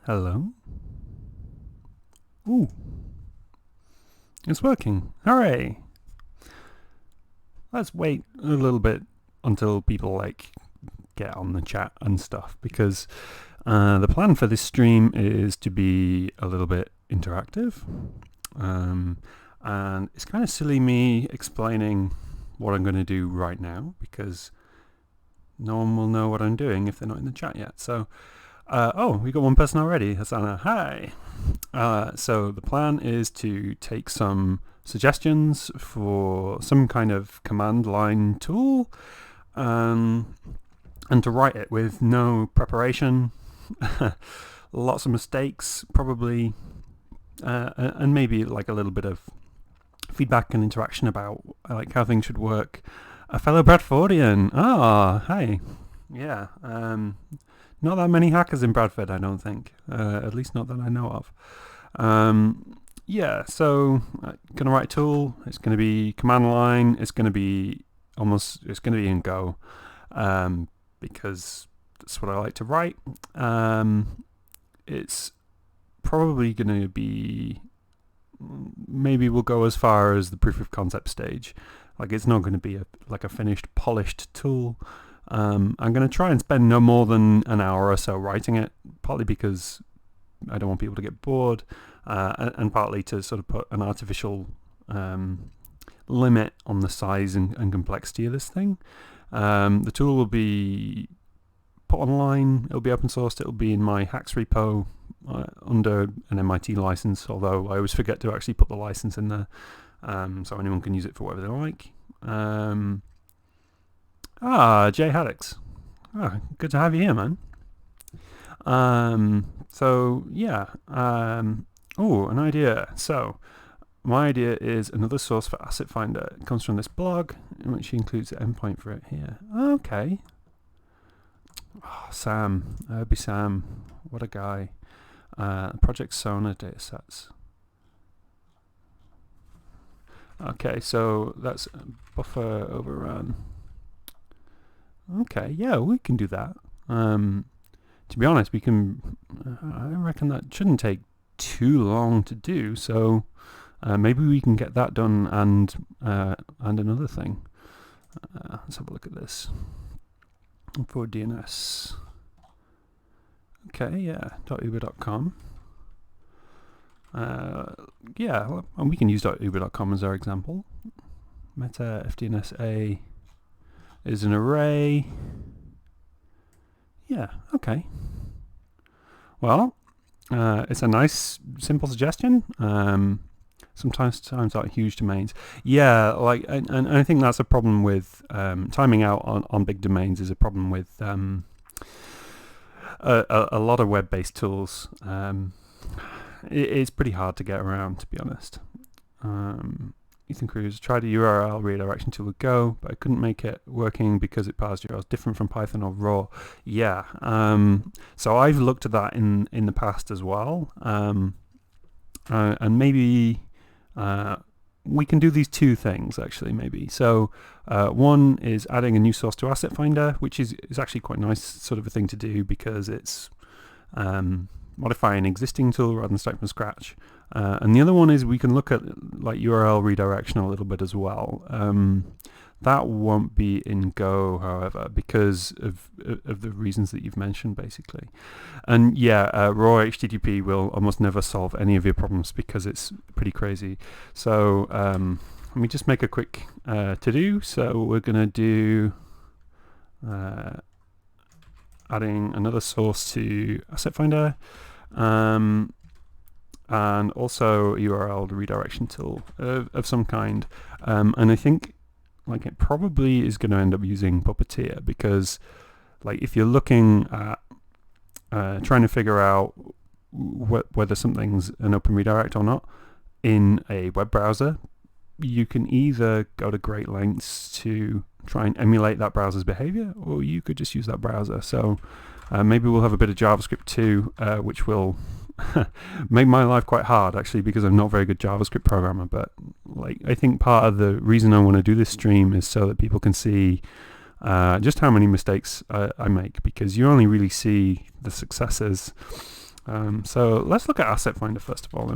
Hello? Ooh. It's working. Hooray! Let's wait a little bit until people get on the chat and stuff, because the plan for this stream is to be a little bit interactive. And it's kind of silly me explaining what I'm going to do right now, because no one will know what I'm doing if they're not in the chat yet. So, we got one person already. Hasana, hi! So the plan is to take some suggestions for some kind of command line tool, and to write it with no preparation, lots of mistakes probably, and maybe like a little bit of feedback and interaction about how things should work. A fellow Bradfordian. Hi. Yeah. Not that many hackers in Bradford, I don't think. At least not that I know of. So I'm going to write a tool. It's going to be command line. It's going to be in Go, because that's what I like to write. It's probably going to be, maybe we'll go as far as the proof of concept stage. It's not going to be a finished, polished tool. I'm going to try and spend no more than an hour or so writing it, partly because I don't want people to get bored, and partly to sort of put an artificial limit on the size and complexity of this thing. The tool will be put online, it'll be open sourced, it'll be in my hacks repo under an MIT license, although I always forget to actually put the license in there, so anyone can use it for whatever they like. Jay Haddix. Good to have you here, man. An idea. So, my idea is another source for Asset Finder. It comes from this blog, in which he includes the endpoint for it here. Okay. Sam. Sam. What a guy. Project Sona datasets. Okay, so that's buffer overrun. Okay, yeah, we can do that. To be honest, we can. I reckon that shouldn't take too long to do. So maybe we can get that done, and another thing. Let's have a look at this for DNS. Okay, yeah, .uber.com. And we can use .uber.com as our example. Meta FDNSA is an array. Yeah, okay. Well, it's a nice, simple suggestion. Sometimes like huge domains. Yeah, and I think that's a problem with timing out on big domains is a problem with a lot of web-based tools. It's pretty hard to get around, to be honest. Ethan Cruz tried a URL redirection tool with Go, but I couldn't make it working because it parsed URLs different from Python or raw. Yeah, so I've looked at that in the past as well, and maybe we can do these two things actually. Maybe so. One is adding a new source to Asset Finder, which is actually quite nice sort of a thing to do because it's modifying an existing tool rather than starting from scratch. And the other one is we can look at URL redirection a little bit as well. That won't be in Go, however, because of the reasons that you've mentioned, basically. And yeah, raw HTTP will almost never solve any of your problems because it's pretty crazy. So let me just make a quick to-do. So we're going to do adding another source to Asset Finder, and also a URL redirection tool of some kind. And I think it probably is going to end up using Puppeteer because if you're looking at trying to figure out whether something's an open redirect or not in a web browser, you can either go to great lengths to try and emulate that browser's behavior, or you could just use that browser. So maybe we'll have a bit of JavaScript too, which will make my life quite hard actually, because I'm not a very good JavaScript programmer. But I think part of the reason I want to do this stream is so that people can see just how many mistakes I make, because you only really see the successes So let's look at Asset Finder first of all.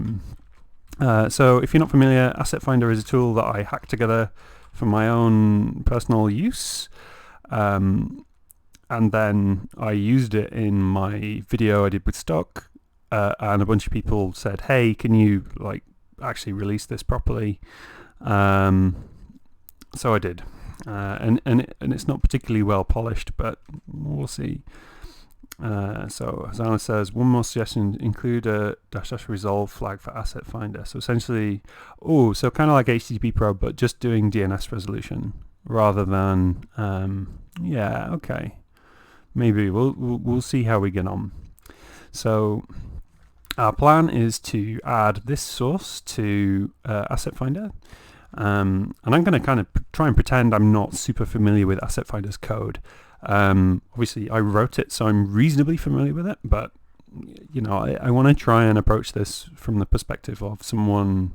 So if you're not familiar, Asset Finder is a tool that I hacked together for my own personal use. And then I used it in my video I did with stock, and a bunch of people said, hey, can you like actually release this properly? So I did, and it's not particularly well polished, but we'll see. So Hasana says, one more suggestion, include a -- resolve flag for Asset Finder. So essentially, so kind of like HTTP Pro, but just doing DNS resolution rather than, yeah, okay. Maybe we'll see how we get on. So our plan is to add this source to Asset Finder. And I'm going to kind of try and pretend I'm not super familiar with Asset Finder's code. Obviously I wrote it, so I'm reasonably familiar with it, but you know, I want to try and approach this from the perspective of someone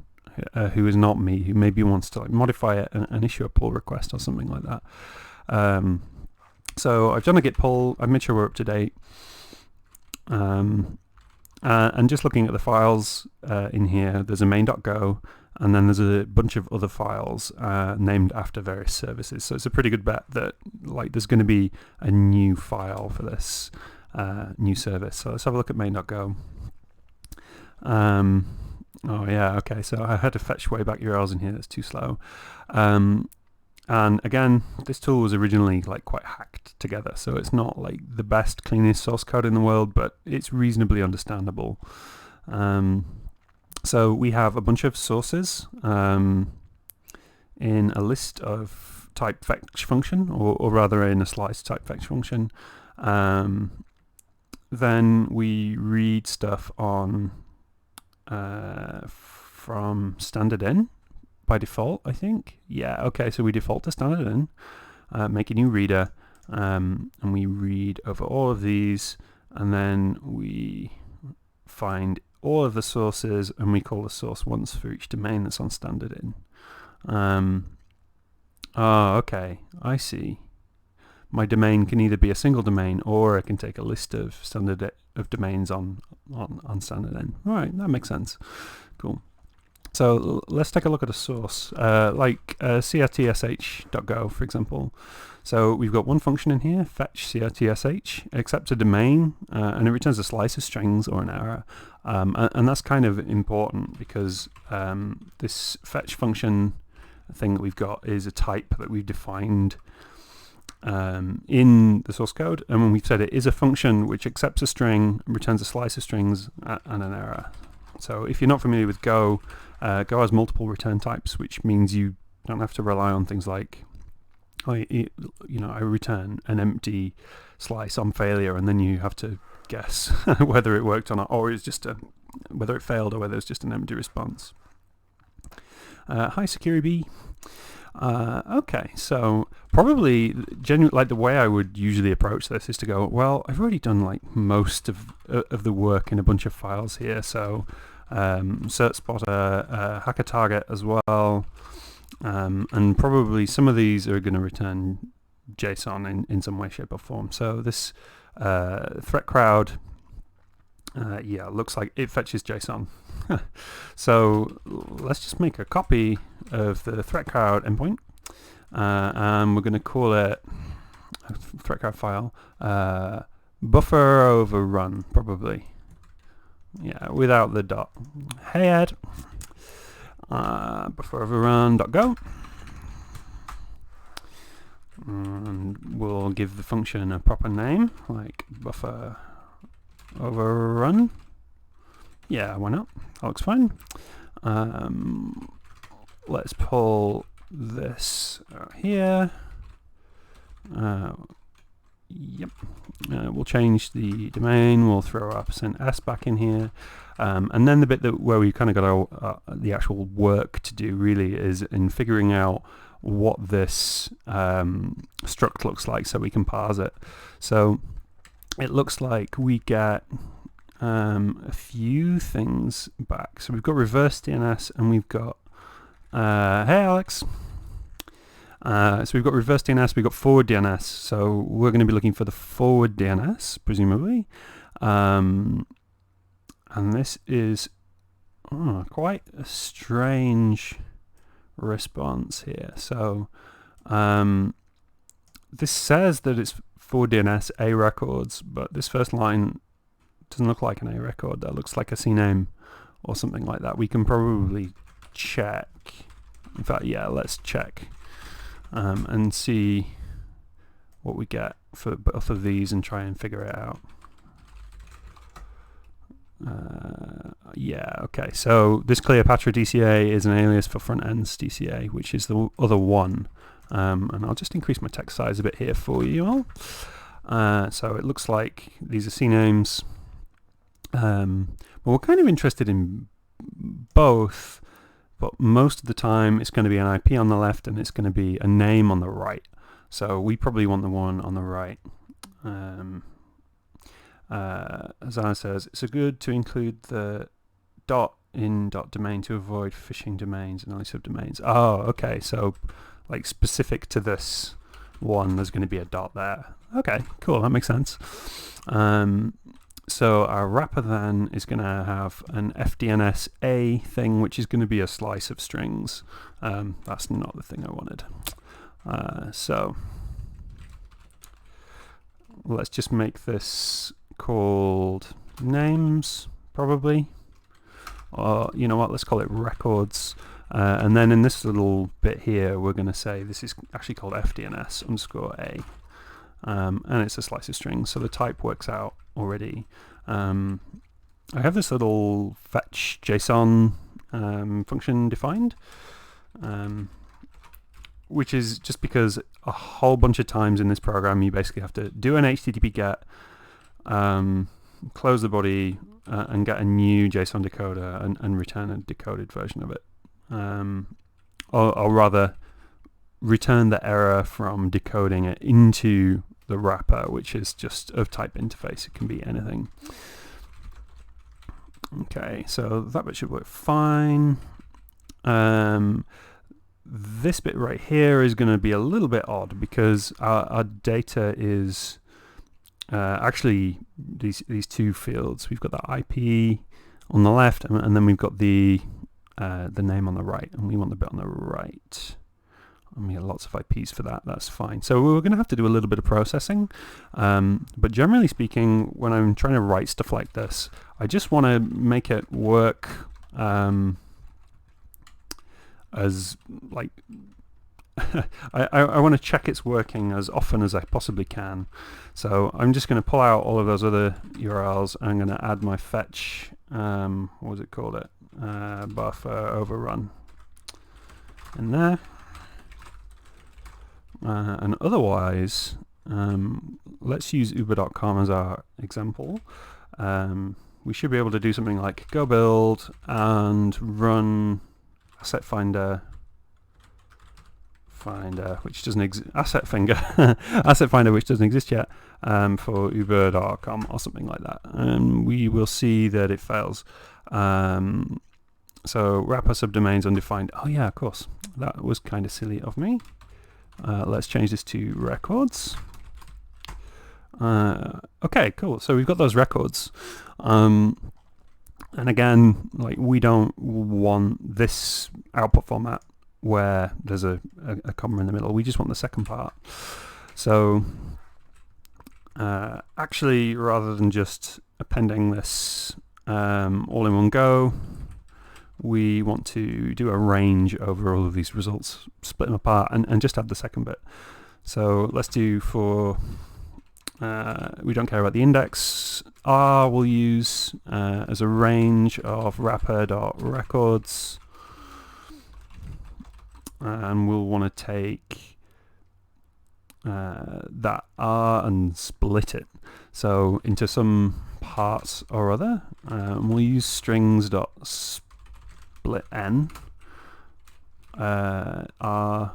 who is not me, who maybe wants to like modify it and issue a pull request or something like that. So I've done a git pull, I've made sure we're up to date, and just looking at the files in here, there's a main.go, and then there's a bunch of other files named after various services. So it's a pretty good bet that like there's going to be a new file for this new service. So let's have a look at main.go. Oh yeah, okay, so I had to fetch way back URLs in here, that's too slow. And again, this tool was originally like quite hacked together, so it's not like the best, cleanest source code in the world, but it's reasonably understandable. So we have a bunch of sources in a list of type fetch function, or rather in a slice type fetch function. Then we read stuff on from standard in by default, I think. Yeah, okay, so we default to standard in, make a new reader, and we read over all of these, and then we find all of the sources, and we call the source once for each domain that's on standard in. Okay, I see. My domain can either be a single domain, or I can take a list of standard of domains on standard in. All right, that makes sense. Cool. So let's take a look at a source, like crtsh.go, for example. So we've got one function in here, fetch crtsh, accepts a domain, and it returns a slice of strings or an error. And that's kind of important because this fetch function thing that we've got is a type that we've defined in the source code, and when we've said it is a function which accepts a string, returns a slice of strings and an error. So if you're not familiar with Go, Go has multiple return types, which means you don't have to rely on things like, I return an empty slice on failure, and then you have to guess whether it worked or not, or it's just whether it failed or whether it's just an empty response. Hi, Security. Okay, so probably like the way I would usually approach this is to go, well, I've already done like most of the work in a bunch of files here, so cert spotter, hacker target as well, and probably some of these are going to return JSON in some way, shape or form. So this threat crowd, yeah, looks like it fetches JSON. So let's just make a copy of the threat crowd endpoint, and we're going to call it a threat crowd file buffer overrun, probably. Yeah, without the dot. Hey Ed, buffer overrun.go, and we'll give the function a proper name like buffer overrun. Yeah, why not? That looks fine. Let's pull this out here. Yep. We'll change the domain. We'll throw our %s back in here. And then the bit where we kind of got the actual work to do really is in figuring out what this struct looks like so we can parse it. So it looks like we get a few things back. So we've got reverse DNS and we've got hey Alex. So we've got reverse DNS, we've got forward DNS. So we're going to be looking for the forward DNS, presumably. And this is quite a strange response here. So this says that it's for DNS A records, but this first line doesn't look like an A record. That looks like a CNAME or something like that. We can probably check. In fact, yeah, let's check and see what we get for both of these and try and figure it out. Yeah, okay, so this Cleopatra DCA is an alias for front ends DCA, which is the other one. And I'll just increase my text size a bit here for you all. So it looks like these are CNAMEs. But we're kind of interested in both, but most of the time it's going to be an IP on the left and it's going to be a name on the right. So we probably want the one on the right. As Anna says, it's good to include the dot in .domain to avoid phishing domains and only subdomains. Oh, okay, so like specific to this one, there's going to be a dot there. Okay, cool, that makes sense. So our wrapper then is going to have an FDNS A thing, which is going to be a slice of strings. That's not the thing I wanted. So let's just make this called names, probably. Or you know what, let's call it records. And then in this little bit here, we're going to say this is actually called FDNS underscore A. And it's a slice of strings, so the type works out already. I have this little fetch JSON function defined, which is just because a whole bunch of times in this program you basically have to do an HTTP GET, close the body, and get a new JSON decoder and return a decoded version of it. Or rather, return the error from decoding it into the wrapper, which is just of type interface. It can be anything. Okay, so that bit should work fine. This bit right here is going to be a little bit odd because our data is actually these two fields. We've got the IP on the left, and then we've got the name on the right, and we want the bit on the right. And we have lots of IPs for that. That's fine. So we're going to have to do a little bit of processing, but generally speaking, when I'm trying to write stuff like this, I just want to make it work as like I want to check it's working as often as I possibly can. So I'm just going to pull out all of those other URLs. And I'm going to add my fetch. What was it called? Buffer overrun in there. And otherwise, let's use uber.com as our example. We should be able to do something like go build and run asset finder, which doesn't exist, asset finder, which doesn't exist yet, for uber.com or something like that. And we will see that it fails. So wrapper subdomains undefined. Oh yeah, of course. That was kind of silly of me. Let's change this to records. Okay, cool. So we've got those records. And again, like we don't want this output format where there's a comma in the middle. We just want the second part. So actually, rather than just appending this all in one go, we want to do a range over all of these results, split them apart, and just add the second bit. So let's do for, we don't care about the index, R we'll use as a range of wrapper.records, and we'll want to take that R and split it so into some parts or other. We'll use strings.split n. R,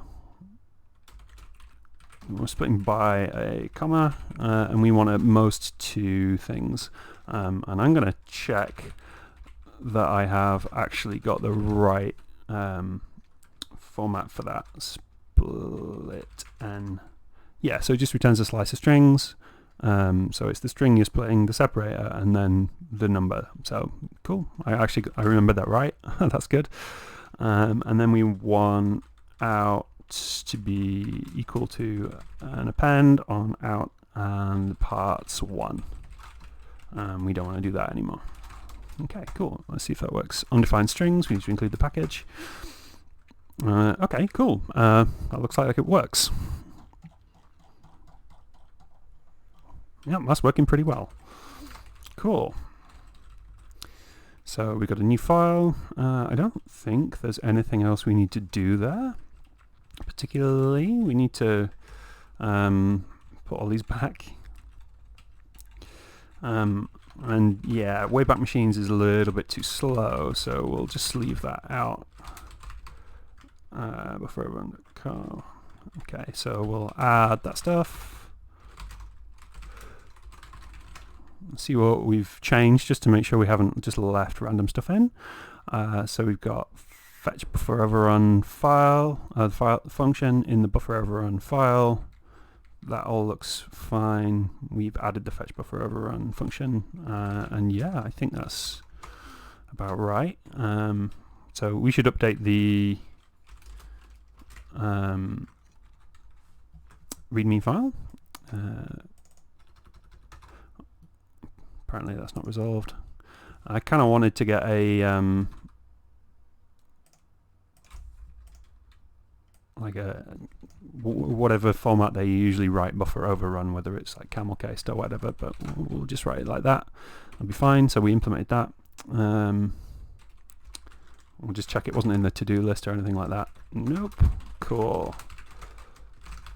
we're splitting by a comma, and we want at most two things. And I'm going to check that I have actually got the right format for that. Split n. Yeah, so it just returns a slice of strings. So it's the string you're splitting, the separator, and then the number. So cool. I remembered that right. That's good. And then we want out to be equal to an append on out and parts 1. We don't want to do that anymore. Okay, cool. Let's see if that works. Undefined strings, we need to include the package. Okay, cool. That looks like it works. Yeah, that's working pretty well. Cool. So we got a new file. I don't think there's anything else we need to do there. Particularly, we need to put all these back. And yeah, Wayback Machines is a little bit too slow, so we'll just leave that out. Buffer overrun. Okay, so we'll add that stuff. Let's see what we've changed just to make sure we haven't just left random stuff in. So we've got fetch buffer overrun file, the function in the buffer overrun file. That all looks fine. We've added the fetch buffer overrun function, and yeah, I think that's about right. So we should update the README file. Apparently that's not resolved. I kind of wanted to get a like a whatever format they usually write buffer overrun, whether it's like camel cased or whatever, but we'll just write it like that. That'll be fine. So we implemented that. We'll just check it wasn't in the to-do list or anything like that. Nope. Cool.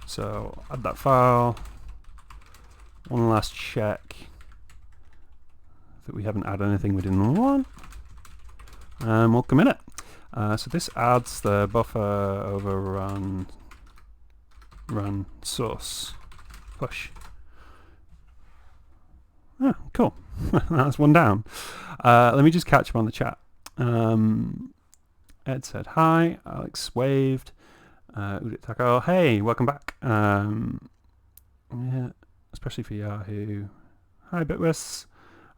So add that file. One last check that we haven't added anything we didn't want. And we'll commit it. So this adds the buffer overrun run source push. Oh, cool. That's one down. Let me just catch him on the chat. Ed said hi. Alex waved. Udit Tako, hey, welcome back. Yeah, especially for Yahoo. Hi, Bitwis.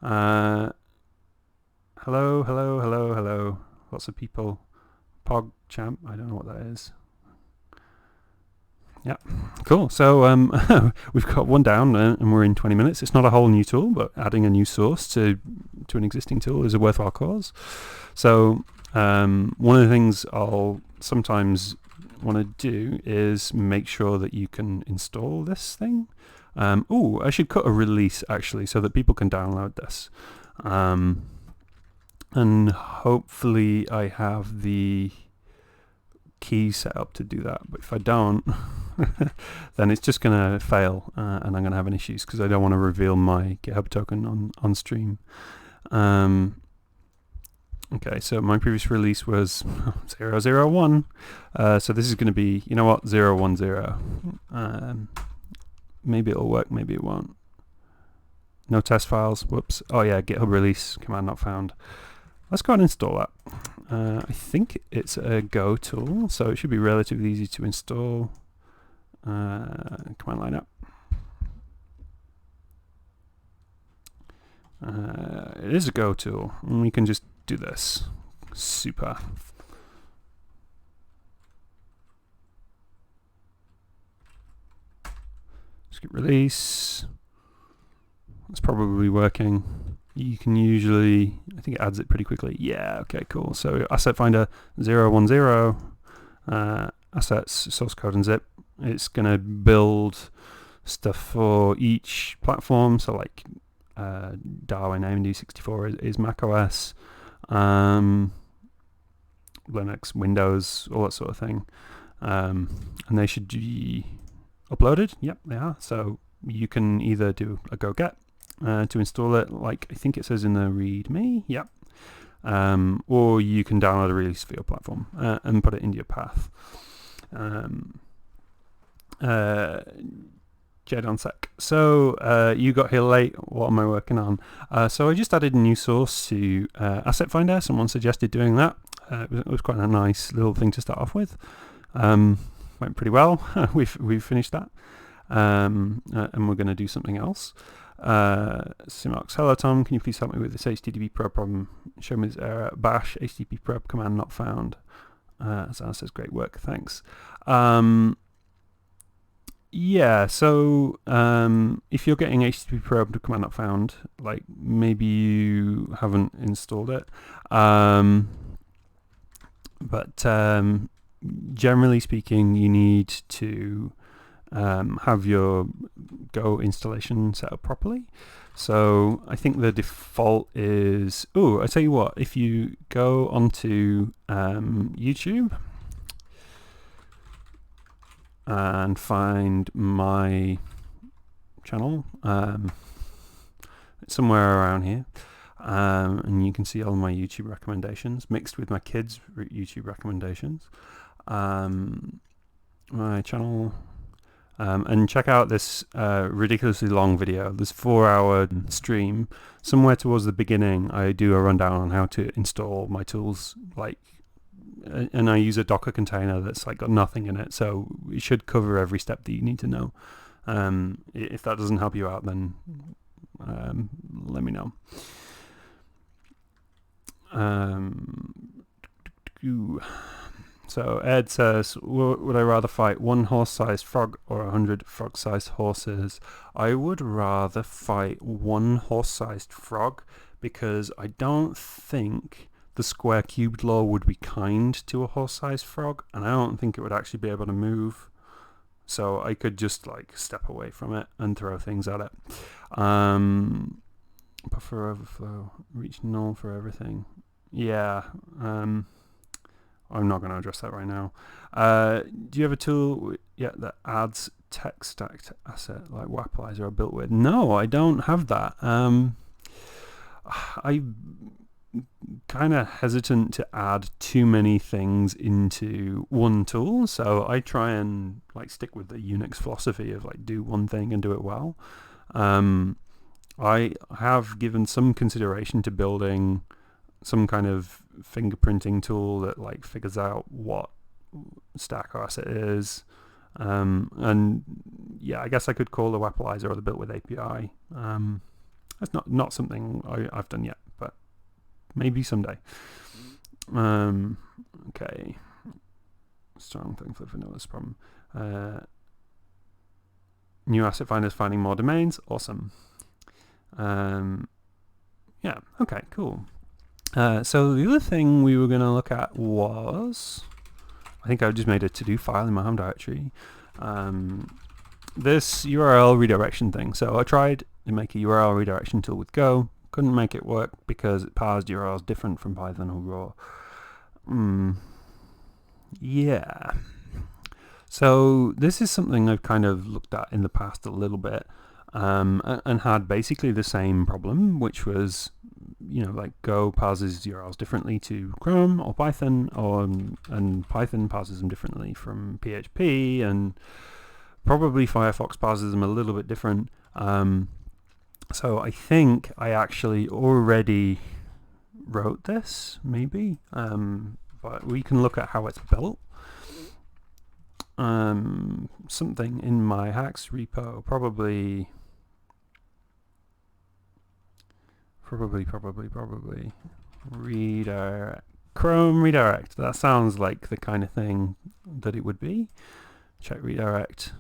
Hello. Lots of people. PogChamp, I don't know what that is. Yeah, cool. So we've got one down and we're in 20 minutes. It's not a whole new tool, but adding a new source to an existing tool is a worthwhile cause. So one of the things I'll sometimes want to do is make sure that you can install this thing. I should cut a release actually so that people can download this. And hopefully I have the key set up to do that, but if I don't then it's just gonna fail and I'm gonna have an issues because I don't want to reveal my GitHub token on stream. Okay, so my previous release was 001, so this is going to be, you know what, 010. Maybe it'll work, maybe it won't. No test files, whoops. Oh yeah, GitHub release, command not found. Let's go and install that. I think it's a Go tool, so it should be relatively easy to install. Command line up. It is a Go tool, and we can just do this. Super. Just git release. It's probably working. You can usually, I think it adds it pretty quickly. Yeah, okay, cool. So asset finder 010, assets, source code and zip. It's gonna build stuff for each platform. So like Darwin AMD64 is Mac OS, Linux, Windows, all that sort of thing. And they should be uploaded. Yep, they are. So you can either do a go get to install it, like I think it says in the README, yep. Or you can download a release for your platform and put it into your path. JDonSec. So you got here late. What am I working on? So I just added a new source to Asset Finder. Someone suggested doing that. It was quite a nice little thing to start off with. Went pretty well. We've finished that. and we're going to do something else. Simox, hello Tom, can you please help me with this HTTP probe problem? Show me this error. Bash HTTP probe command not found. Zana says great work, thanks. Yeah, so if you're getting HTTP probe command not found, like maybe you haven't installed it, but generally speaking, you need to have your Go installation set up properly. So I think the default is, I tell you what, if you go onto YouTube and find my channel, somewhere around here, and you can see all my YouTube recommendations mixed with my kids' YouTube recommendations. My channel, and check out this ridiculously long video. This 4-hour stream. Somewhere towards the beginning, I do a rundown on how to install my tools, and I use a Docker container that's got nothing in it, so it should cover every step that you need to know. If that doesn't help you out, then let me know. So Ed says, would I rather fight one horse-sized frog or 100 frog-sized horses? I would rather fight one horse-sized frog, because I don't think the square cubed law would be kind to a horse-sized frog, and I don't think it would actually be able to move. So I could just step away from it and throw things at it. Buffer overflow, reach null for everything. Yeah. I'm not going to address that right now. Do you have a tool that adds text stacked asset like Wappalizer or built with? No, I don't have that. I'm kind of hesitant to add too many things into one tool, so I try and stick with the Unix philosophy of do one thing and do it well. I have given some consideration to building some kind of fingerprinting tool that figures out what stack or asset is, and yeah, I guess I could call the Wappalizer or the built with API. That's not something I've done yet, but maybe someday. Okay, strong thing for vanilla problem. New asset finders finding more domains, awesome. Yeah, okay, cool. So the other thing we were going to look at was, I think I just made a to-do file in my home directory, this URL redirection thing. So I tried to make a URL redirection tool with Go, couldn't make it work because it parsed URLs different from Python or raw. Yeah. So this is something I've kind of looked at in the past a little bit, and had basically the same problem, which was, Go parses URLs differently to Chrome or Python, and Python parses them differently from PHP, and probably Firefox parses them a little bit different. So I think I actually already wrote this, maybe, but we can look at how it's built. Something in my hacks repo, probably redirect, Chrome redirect. That sounds like the kind of thing that it would be. Check redirect.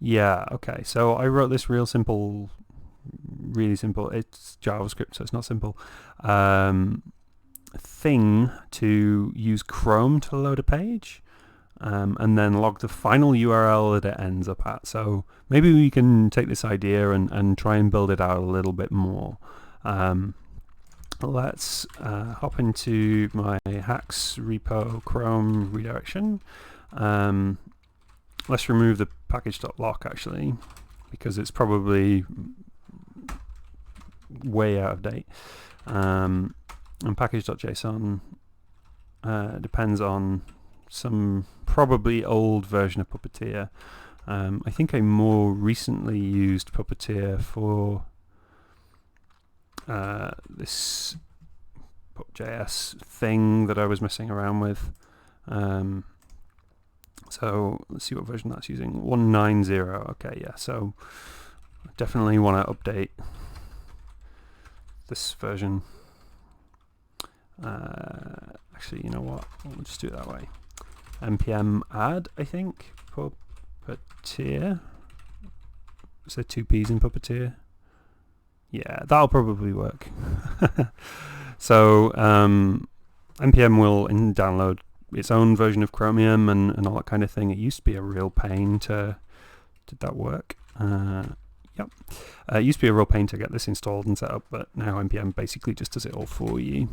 Yeah, okay, so I wrote this really simple, it's JavaScript, so it's not simple, thing to use Chrome to load a page, and then log the final URL that it ends up at. So maybe we can take this idea and try and build it out a little bit more. Let's hop into my hacks repo Chrome redirection. Let's remove the package.lock actually, because it's probably way out of date. And package.json depends on some probably old version of Puppeteer. I think I more recently used Puppeteer for this pub.js thing that I was messing around with. So let's see what version that's using. 190. Okay, yeah. So definitely want to update this version. Actually, you know what? We'll just do it that way. npm add, I think, Puppeteer. Is there 2 P's in Puppeteer? Yeah, that'll probably work. So npm will download its own version of Chromium and all that kind of thing. It used to be a real pain to... Did that work? Yep. It used to be a real pain to get this installed and set up, but now npm basically just does it all for you.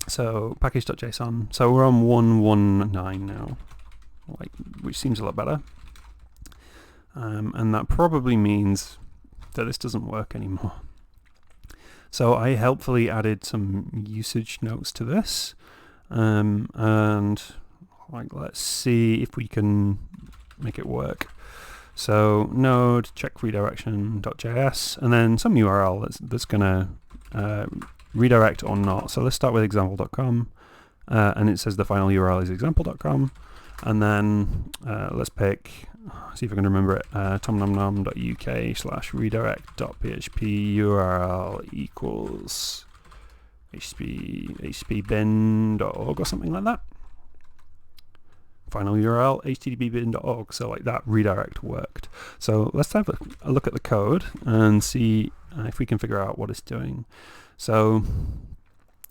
So package.json. So we're on 119 now, which seems a lot better. And that probably means that this doesn't work anymore. So I helpfully added some usage notes to this, and let's see if we can make it work. So node check redirection.js, and then some URL that's gonna redirect or not. So let's start with example.com, and it says the final URL is example.com, and then let's pick, see if I can remember it, tomnomnom.uk/redirect.php URL equals http://bin.org or something like that. Final URL http://bin.org. So like that redirect worked. So let's have a look at the code and see if we can figure out what it's doing. So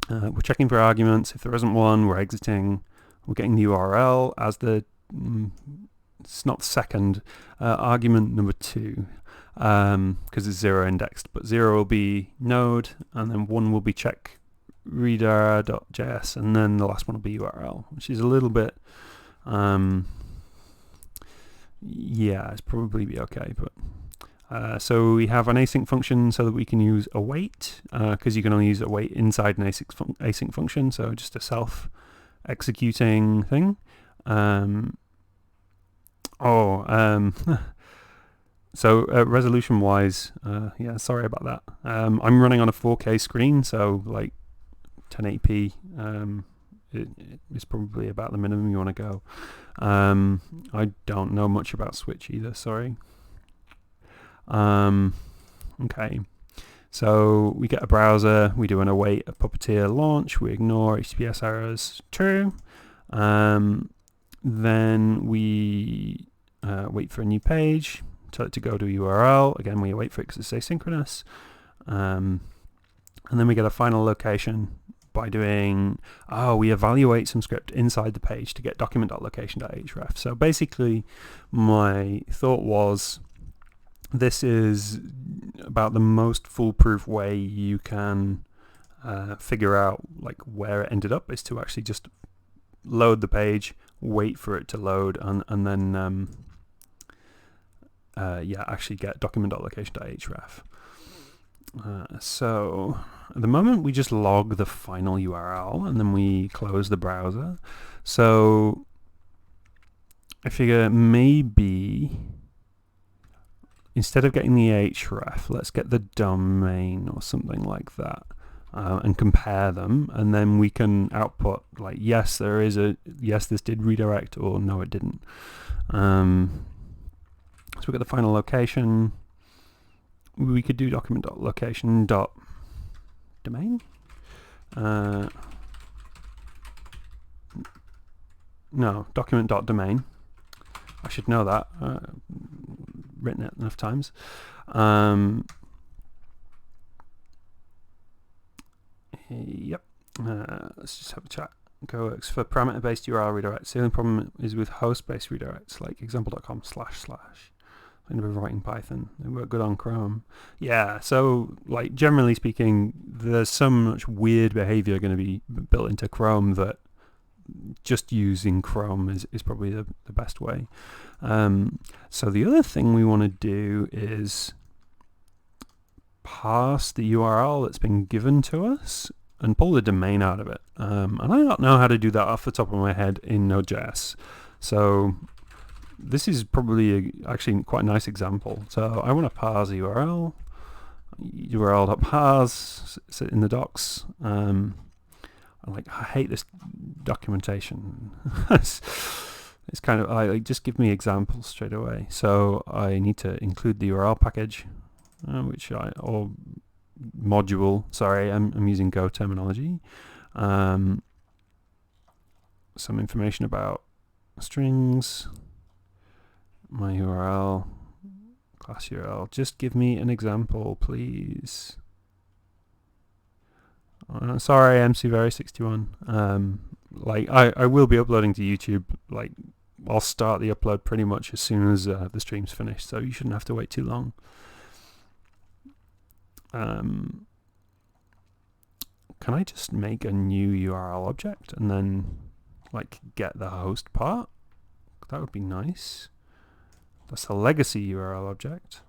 we're checking for arguments. If there isn't one, we're exiting. We're getting the URL as the it's not second argument number 2 because it's 0 indexed, but 0 will be node, and then 1 will be check redir.js, and then the last one will be URL, which is a little bit yeah, it's probably be okay, but so we have an async function so that we can use await, because you can only use await inside an async function, so just a self-executing thing. So resolution-wise, yeah, sorry about that. I'm running on a 4K screen, so like 1080p is probably about the minimum you want to go. I don't know much about Switch either, sorry. Okay, so we get a browser, we do an await a Puppeteer launch, we ignore HTTPS errors, true. Then we wait for a new page, tell it to go to a URL. Again, we wait for it because it's asynchronous. And then we get a final location by doing, we evaluate some script inside the page to get document.location.href. So basically, my thought was, this is about the most foolproof way you can figure out like where it ended up, is to actually just load the page, wait for it to load, and then yeah, actually get document.location.href. So at the moment we just log the final URL and then we close the browser. So I figure maybe instead of getting the href, let's get the domain or something like that, and compare them, and then we can output like, yes, this did redirect, or no, it didn't. So we get the final location. We could do document.location.domain. No, document.domain. I should know that. Written it enough times. Yep. Let's just have a chat. Go works for parameter-based URL redirects. The only problem is with host-based redirects, like example.com / / I'm going to be writing Python. They work good on Chrome. Yeah, so like generally speaking, there's so much weird behavior going to be built into Chrome that just using Chrome is probably the best way. So the other thing we want to do is parse the URL that's been given to us and pull the domain out of it. And I don't know how to do that off the top of my head in Node.js. So this is probably actually quite a nice example. So I want to parse a URL, url.parse, sit in the docs. I hate this documentation. it's kind of like just give me examples straight away. So I need to include the URL package, or module. Sorry, I'm using Go terminology. Some information about strings, my URL, class URL. Just give me an example, please. Sorry, MCVary61. Like I will be uploading to YouTube. Like I'll start the upload pretty much as soon as the stream's finished, so you shouldn't have to wait too long. Can I just make a new URL object and then like get the host part? That would be nice. That's a legacy URL object.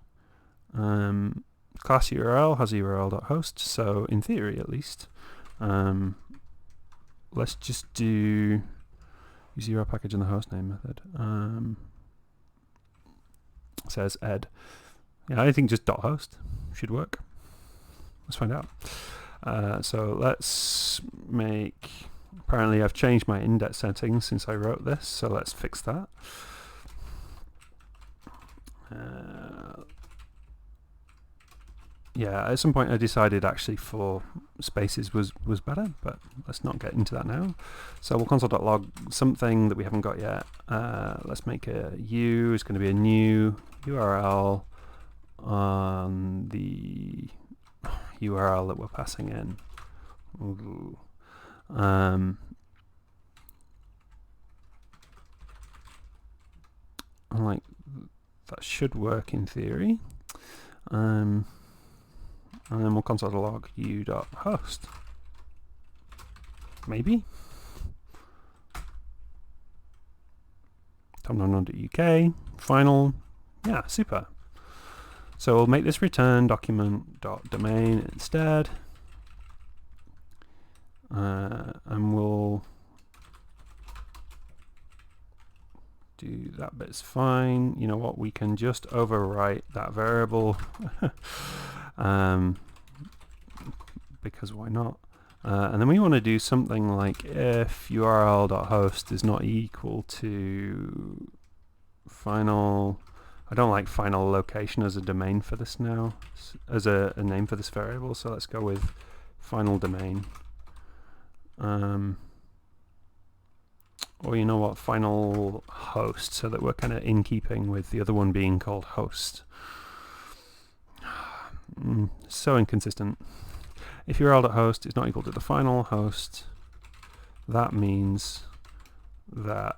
Class URL has URL.host, so in theory at least. Let's just do use URL package in the hostname method. Says ed. Yeah, I think just .host should work. Let's find out. So let's make, apparently I've changed my index settings since I wrote this, so let's fix that. Yeah, at some point I decided actually for spaces was better, but let's not get into that now. So we'll console.log something that we haven't got yet. Let's make a U, it's going to be a new URL on the URL that we're passing in. Ooh. Like that should work in theory. And then we'll console.log u.host. Maybe. TomNomNom.uk. Final. Yeah, super. So we'll make this return document.domain instead. And we'll do that bit's fine. You know what? We can just overwrite that variable. Because why not? And then we want to do something like if url.host is not equal to final. I don't like final location as a domain for this now, as a name for this variable. So let's go with final domain. Or you know what, final host, so that we're kind of in keeping with the other one being called host. So inconsistent. If url.host is not equal to the final host, that means that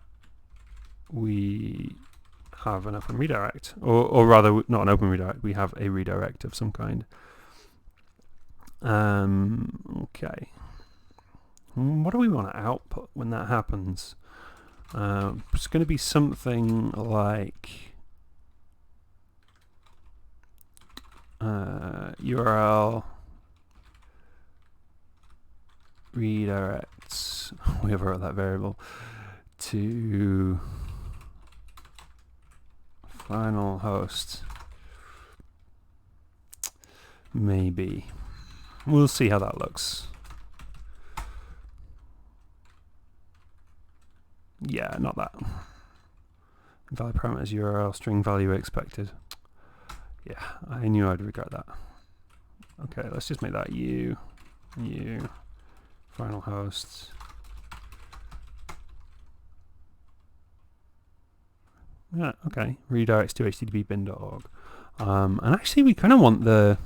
we have an open redirect, or rather not an open redirect, we have a redirect of some kind. Okay. What do we want to output when that happens? It's going to be something like URL redirects, we overwrote that variable, to final host. Maybe. We'll see how that looks. Yeah, not that. Valid parameters URL string value expected. Yeah, I knew I'd regret that. Okay, let's just make that u final host. Yeah, okay. Redirects to http://bin.org. And actually we kind of want the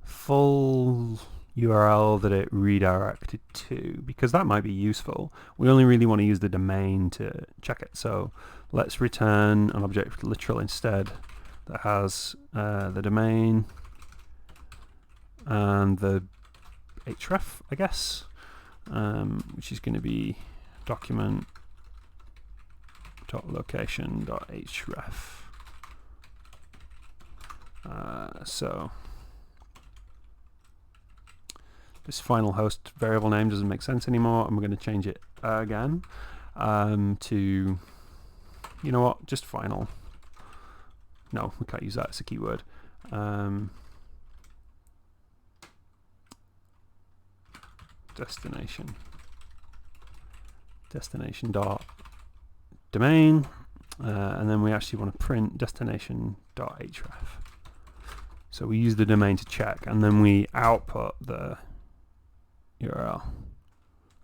full URL that it redirected to, because that might be useful. We only really want to use the domain to check it. So let's return an object literal instead that has the domain and the href, I guess, which is going to be document.location.href. So this final host variable name doesn't make sense anymore, and we're going to change it again to, you know what, just final. No, we can't use that, it's a keyword. Destination dot domain, and then we actually want to print destination.href. So we use the domain to check, and then we output the URL.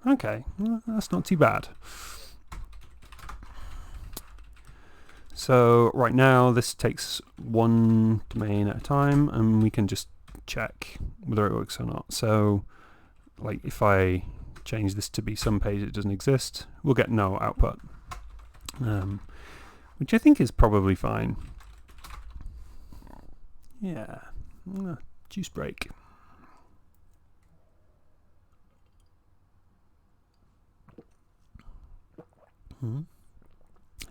Okay, well, that's not too bad. So right now this takes one domain at a time, and we can just check whether it works or not. So like if I change this to be some page that doesn't exist, we'll get no output, which I think is probably fine. Yeah, juice break.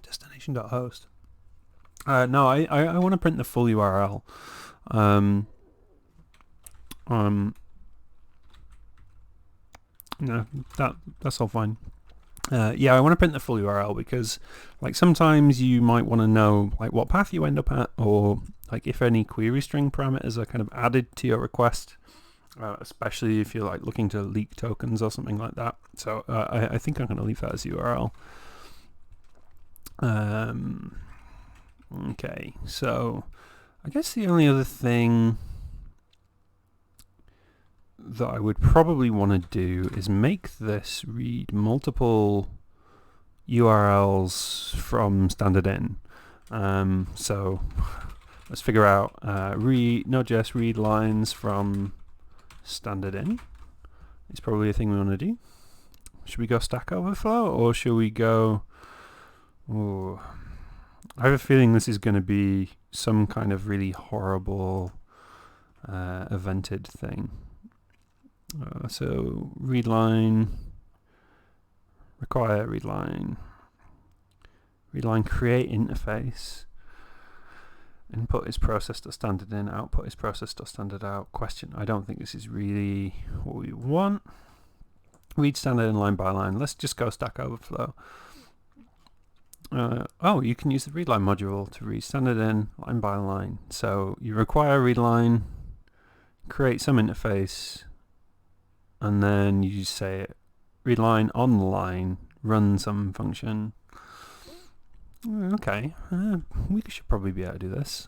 Destination.host. No, I want to print the full URL. No, that's all fine. Yeah, I want to print the full URL because, like, sometimes you might want to know like what path you end up at, or like if any query string parameters are kind of added to your request, especially if you're like looking to leak tokens or something like that. So I think I'm going to leave that as URL. Okay, so I guess the only other thing that I would probably want to do is make this read multiple URLs from standard in. So let's figure out Node.js read lines from standard in. It's probably a thing we want to do. Should we go Stack Overflow, or should we go... Ooh, I have a feeling this is going to be some kind of really horrible evented thing. So readline, require readline create interface, input is processed.standard in, output is processed.standard out. Question, I don't think this is really what we want. Read standard in line by line. Let's just go Stack Overflow. Oh, you can use the readline module to read standard in line by line. So you require readline, create some interface, and then you say readline on the line, run some function. Okay, we should probably be able to do this.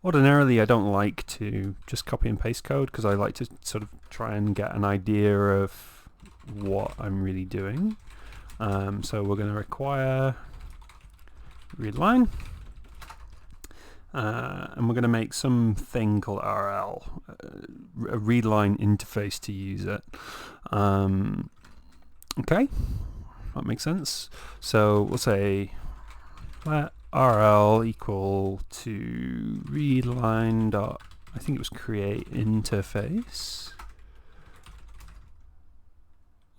Ordinarily, I don't like to just copy and paste code because I like to sort of try and get an idea of what I'm really doing. So we're going to require readline, and we're going to make something called RL, a readline interface to use it. Okay, that makes sense. So we'll say let RL equal to readline dot, I think it was create interface.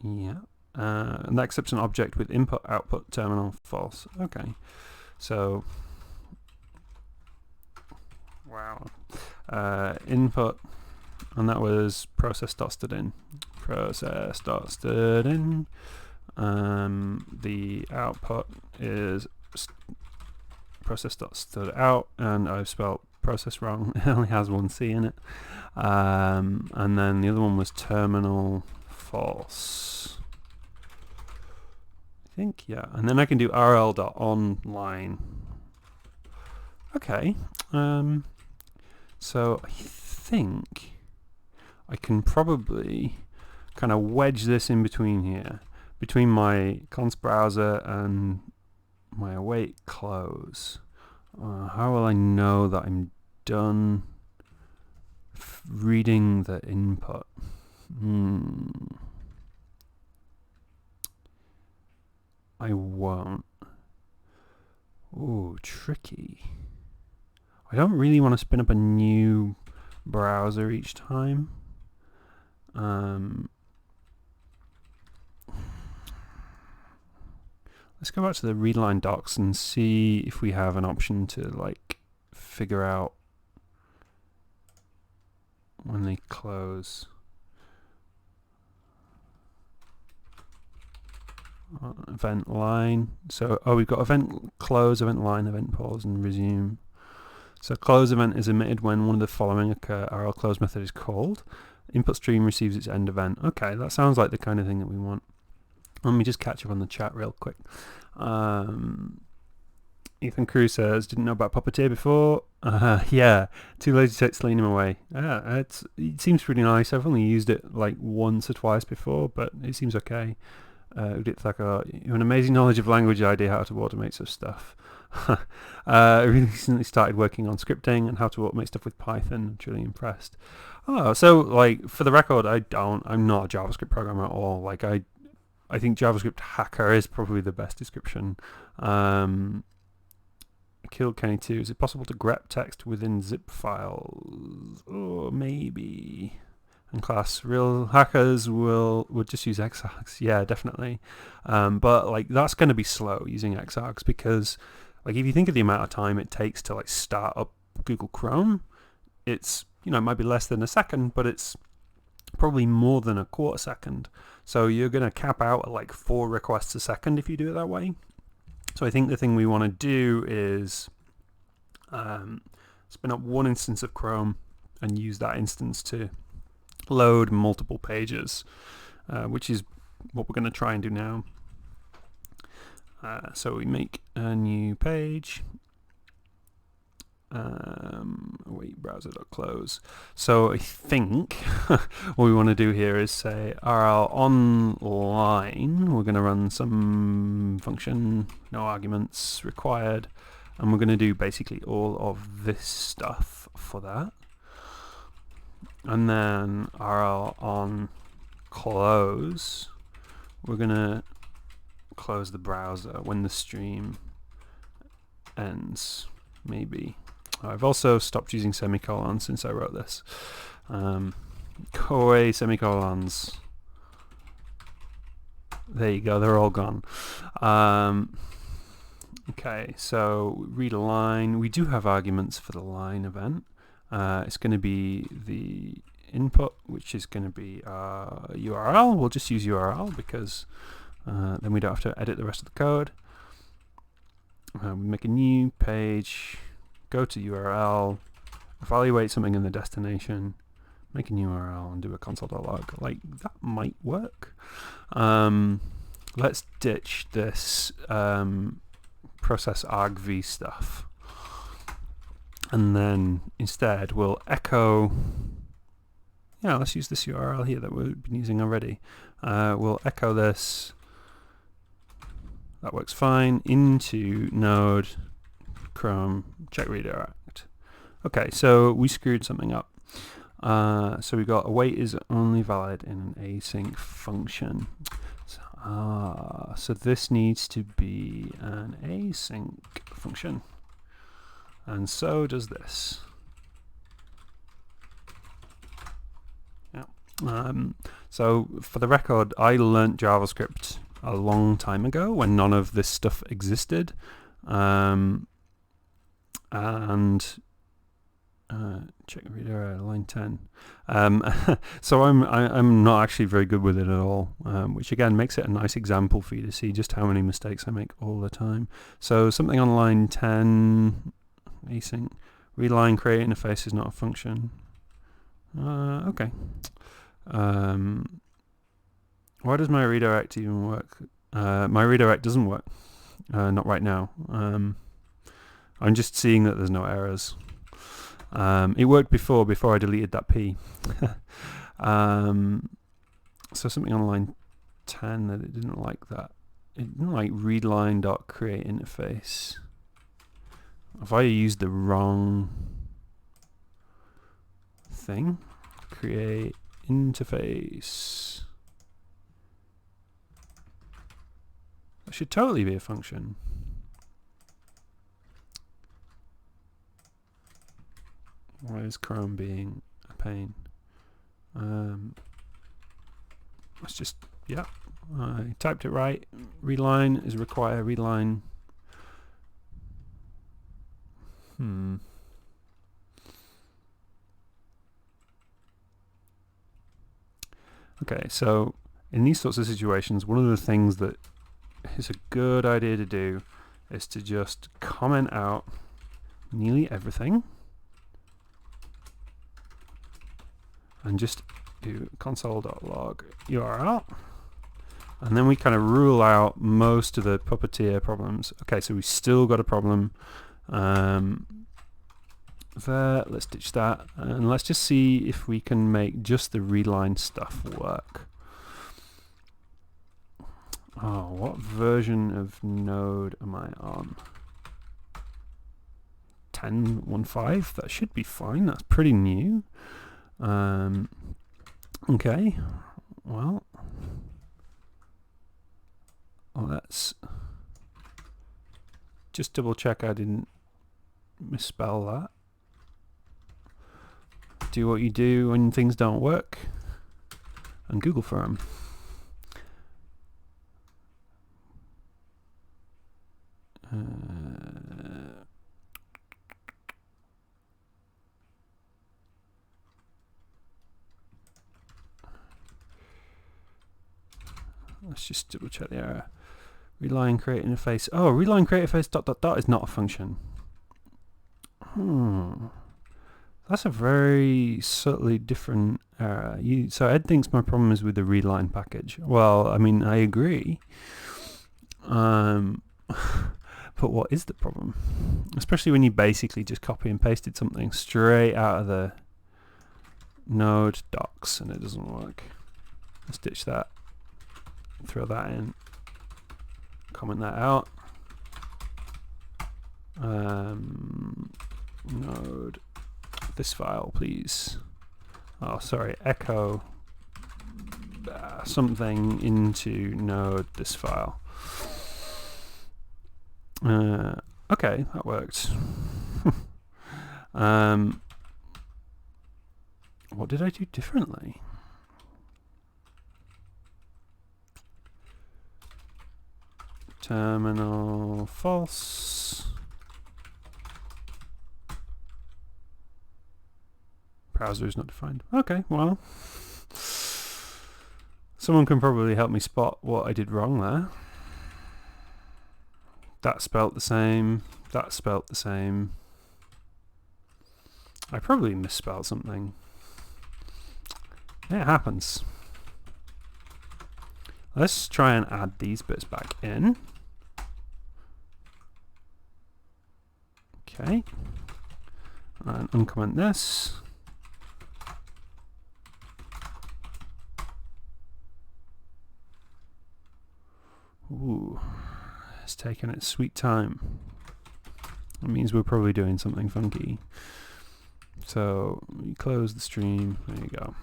Yeah. And that accepts an object with input, output, terminal, false. Okay, so wow, input, and that was process.stdin. Process.stdin. The output is process.stodout, and I've spelled process wrong. It only has one C in it. And then the other one was terminal false. I think, yeah. And then I can do rl.onLine. Okay. So I think I can probably kind of wedge this in between here, between my const browser and my await close. How will I know that I'm done reading the input? I won't. Ooh, tricky. I don't really want to spin up a new browser each time. Let's go back to the readline docs and see if we have an option to like figure out when they close. Event line. So, we've got event close, event line, event pause, and resume. So close event is emitted when one of the following occur. RL close method is called. Input stream receives its end event. Okay, that sounds like the kind of thing that we want. Let me just catch up on the chat real quick. Ethan Cruz says, didn't know about Puppeteer before. Yeah, too lazy to take Selenium away. Yeah, it seems pretty nice. I've only used it like once or twice before, but it seems okay. Udit Thakkar, you have an amazing knowledge of language idea, how to automate such stuff. I recently started working on scripting and how to automate stuff with Python. I'm truly impressed. Oh, so like for the record, I'm not a JavaScript programmer at all. Like I think JavaScript hacker is probably the best description. Killed Kenny 2. Is it possible to grep text within zip files? Oh, maybe. And class, real hackers would just use Xargs. Yeah, definitely. But like that's going to be slow using Xargs, because like if you think of the amount of time it takes to like start up Google Chrome, it's, you know, it might be less than a second, but it's probably more than a quarter second. So you're going to cap out at like 4 requests a second if you do it that way. So I think the thing we want to do is spin up one instance of Chrome and use that instance to load multiple pages, which is what we're going to try and do now. So we make a new page. Wait, browser.close. So I think what we want to do here is say RL online. We're going to run some function, no arguments required, and we're going to do basically all of this stuff for that. And then RL on close. We're going to close the browser when the stream ends, maybe. I've also stopped using semicolons since I wrote this. Go away, semicolons. There you go, they're all gone. Okay, so read a line. We do have arguments for the line event. It's going to be the input, which is going to be URL. We'll just use URL because then we don't have to edit the rest of the code. We make a new page. Go to URL, evaluate something in the destination, make a new URL and do a console.log. Like, that might work. Let's ditch this process argv stuff. And then instead we'll echo, yeah, let's use this URL here that we've been using already. We'll echo this, that works fine, into Node, Chrome, check redirect. Okay, so we screwed something up. So we got await is only valid in an async function. So this needs to be an async function. And so does this. Yeah. So for the record, I learnt JavaScript a long time ago when none of this stuff existed. And check reader line 10. So I'm not actually very good with it at all, which again makes it a nice example for you to see just how many mistakes I make all the time. So something on line 10, async, read line create interface is not a function. Okay. Why does my redirect even work? My redirect doesn't work. Not right now. I'm just seeing that there's no errors. It worked before I deleted that P. So something on line 10 that it didn't like that. It didn't like readline.create interface. Have I used the wrong thing? Create interface. That should totally be a function. Why is Chrome being a pain? Let's just, yeah, I typed it right. Readline is require readline. Okay, so in these sorts of situations, one of the things that is a good idea to do is to just comment out nearly everything and just do console.log URL And then we kind of rule out most of the puppeteer problems. Okay, so we still got a problem there. Let's ditch that, and let's just see if we can make just the readline stuff work. Oh, what version of Node am I on? 10.1.5? That should be fine. That's pretty new. Okay, well, let's just double check I didn't misspell that. Do what you do when things don't work, and Google for them. Let's just double check the error. Readline create interface. Oh, readline create interface ... is not a function. That's a very subtly different error. So Ed thinks my problem is with the readline package. Well, I mean, I agree. But what is the problem? Especially when you basically just copy and pasted something straight out of the Node docs and it doesn't work. Let's ditch that. Throw that in. Comment that out. Node this file, please. Oh, sorry. Echo something into Node this file. Okay, that worked. What did I do differently? Terminal false. Browser is not defined. Okay, well, someone can probably help me spot what I did wrong there. That spelt the same. That spelt the same. I probably misspelled something. It happens. Let's try and add these bits back in. Okay. And uncomment this. Ooh, it's taking its sweet time. That means we're probably doing something funky. So we close the stream. There you go.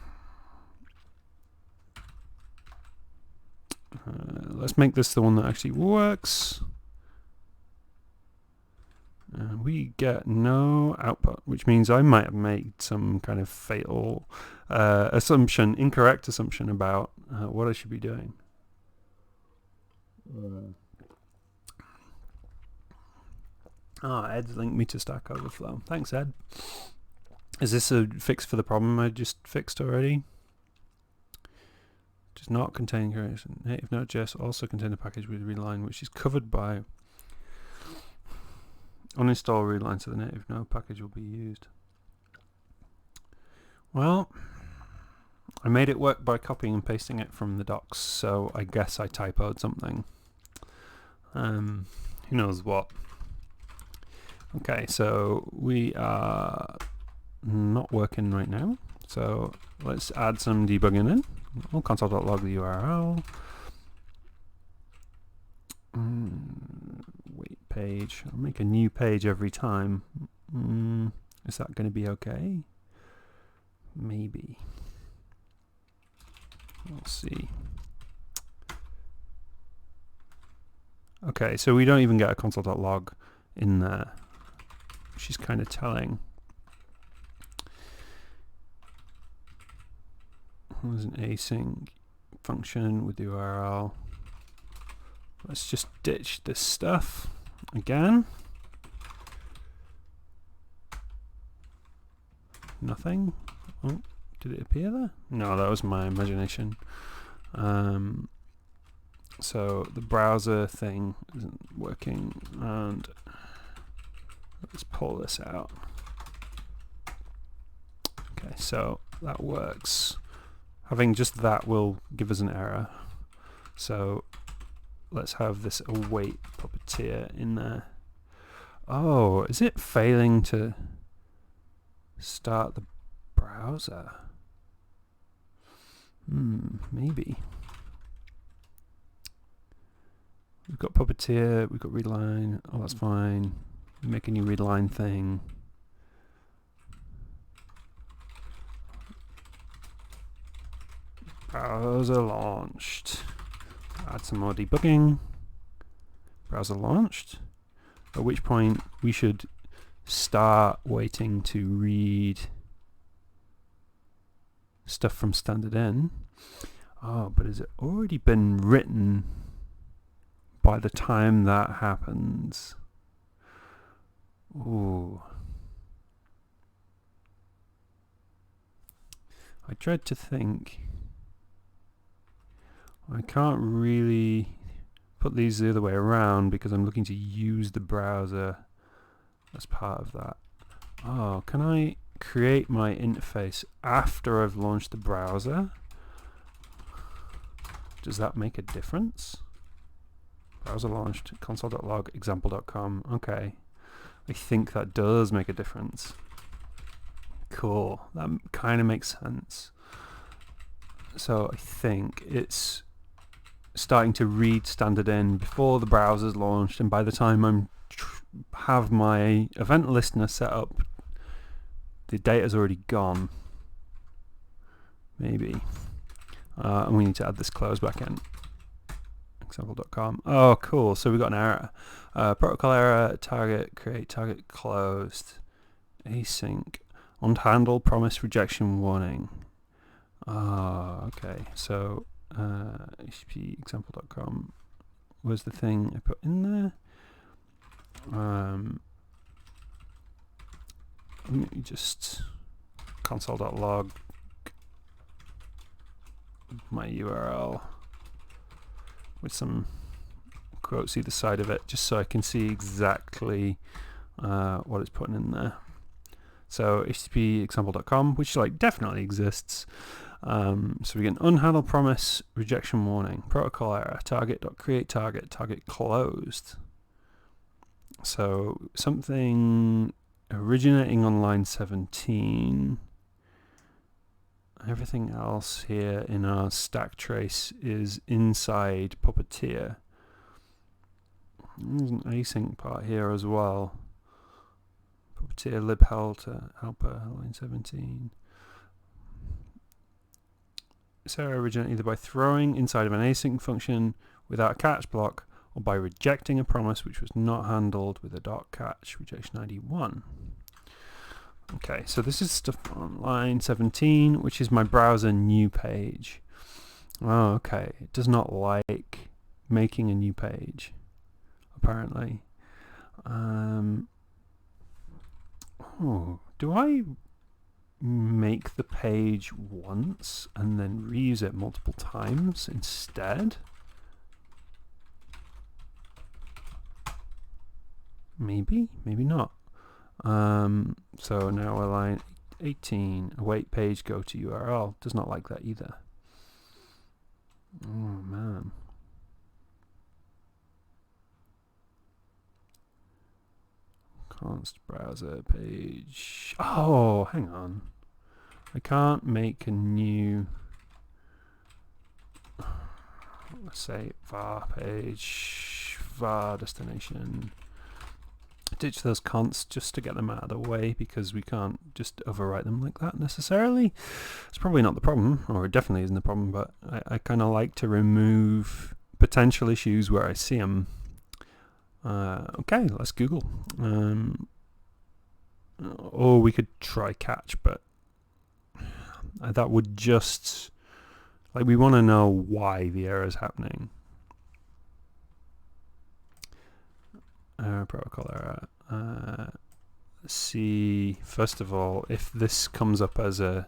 Let's make this the one that actually works. We get no output, which means I might have made some kind of fatal assumption, incorrect assumption about what I should be doing. Ed's linked me to Stack Overflow. Thanks, Ed. Is this a fix for the problem I just fixed already? Does not contain creation. Native Node.js also contain a package with readline, which is covered by uninstall readline, so the native Node package will be used. Well, I made it work by copying and pasting it from the docs, so I guess I typoed something. Who knows what? Okay, so we are not working right now, so let's add some debugging in. I'll console.log the URL. Wait page. I'll make a new page every time. Is that going to be okay? Maybe. We'll see. Okay, so we don't even get a console.log in there, which is kind of telling. There's an async function with the URL. Let's just ditch this stuff again. Nothing. Oh, did it appear there? No, that was my imagination. So the browser thing isn't working, and let's pull this out. Okay, so that works. Having just that will give us an error. So let's have this await Puppeteer in there. Oh, is it failing to start the browser? Maybe. We've got Puppeteer, we've got readline. Oh, that's fine. Make a new readline thing. Browser launched. Add some more debugging. Browser launched. At which point we should start waiting to read stuff from standard in. Oh, but has it already been written by the time that happens? Ooh. I dread to think. I can't really put these the other way around because I'm looking to use the browser as part of that. Oh, can I create my interface after I've launched the browser? Does that make a difference? Browser launched, console.log, example.com. Okay. I think that does make a difference. Cool. That kind of makes sense. So I think it's starting to read standard in before the browser's launched, and by the time I'm have my event listener set up, the data's already gone. Maybe. And we need to add this close back in. Example.com. Oh, cool. So we got an error. Protocol error, target, create, target closed. Async. Unhandled promise rejection warning. Okay. So HTTP example.com was the thing I put in there. Let me just console.log my URL with some quotes either side of it, just so I can see exactly what it's putting in there. So HTTP example.com, which like definitely exists. So we get an unhandled promise rejection warning, protocol error, target.create target, target closed. So something originating on line 17. Everything else here in our stack trace is inside Puppeteer. There's an async part here as well. Puppeteer lib helper line 17. This error originated either by throwing inside of an async function without a catch block, or by rejecting a promise which was not handled with a .catch rejection ID 1. Okay, so this is stuff on line 17, which is my browser new page. Oh, okay. It does not like making a new page, apparently. Do I make the page once and then reuse it multiple times instead? Maybe, maybe not. So now we're line 18, await page, go to URL. Does not like that either. Oh man. Const browser page. Oh, hang on. I can't make a new, let's say var page, var destination. Ditch those consts just to get them out of the way, because we can't just overwrite them like that necessarily. It's probably not the problem, or it definitely isn't the problem, but I kind of like to remove potential issues where I see them. Okay, let's Google. Or we could try catch, but that would just, like, we want to know why the error is happening. Protocol error. Let's see, first of all, if this comes up as a